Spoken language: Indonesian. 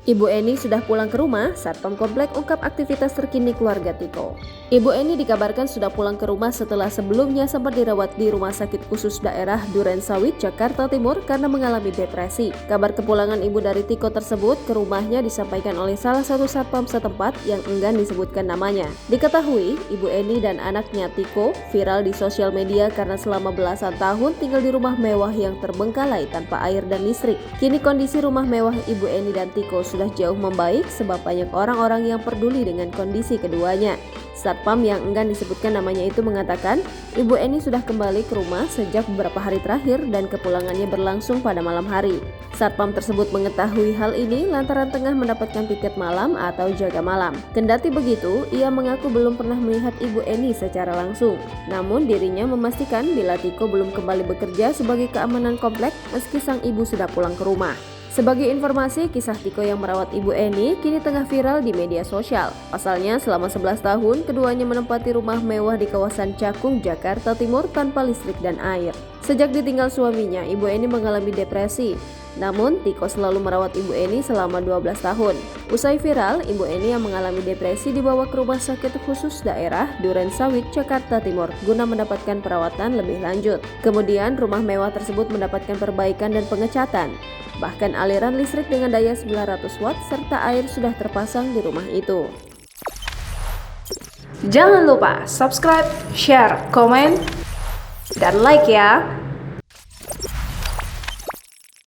Ibu Eni sudah pulang ke rumah, Satpam Komplek ungkap aktivitas terkini keluarga Tiko. Ibu Eni dikabarkan sudah pulang ke rumah setelah sebelumnya sempat dirawat di Rumah Sakit Khusus Daerah Durensawit, Jakarta Timur karena mengalami depresi. Kabar kepulangan ibu dari Tiko tersebut ke rumahnya disampaikan oleh salah satu satpam setempat yang enggan disebutkan namanya. Diketahui, Ibu Eni dan anaknya Tiko viral di sosial media karena selama belasan tahun tinggal di rumah mewah yang terbengkalai tanpa air dan listrik. Kini kondisi rumah mewah Ibu Eni dan Tiko sudah jauh membaik sebab banyak orang-orang yang peduli dengan kondisi keduanya. Satpam yang enggan disebutkan namanya itu mengatakan, Ibu Eni sudah kembali ke rumah sejak beberapa hari terakhir dan kepulangannya berlangsung pada malam hari. Satpam tersebut mengetahui hal ini lantaran tengah mendapatkan piket malam atau jaga malam. Kendati begitu, ia mengaku belum pernah melihat Ibu Eni secara langsung. Namun dirinya memastikan bila Tiko belum kembali bekerja sebagai keamanan komplek meski sang ibu sudah pulang ke rumah. Sebagai informasi, kisah Tiko yang merawat Ibu Eni kini tengah viral di media sosial. Pasalnya, selama 11 tahun, keduanya menempati rumah mewah di kawasan Cakung, Jakarta Timur tanpa listrik dan air. Sejak ditinggal suaminya, Ibu Eni mengalami depresi. Namun, Tiko selalu merawat Ibu Eni selama 12 tahun. Usai viral, Ibu Eni yang mengalami depresi dibawa ke Rumah Sakit Khusus Daerah Durensawit, Jakarta Timur guna mendapatkan perawatan lebih lanjut. Kemudian, rumah mewah tersebut mendapatkan perbaikan dan pengecatan. Bahkan aliran listrik dengan daya 900 watt serta air sudah terpasang di rumah itu. Jangan lupa subscribe, share, komen, dan like ya.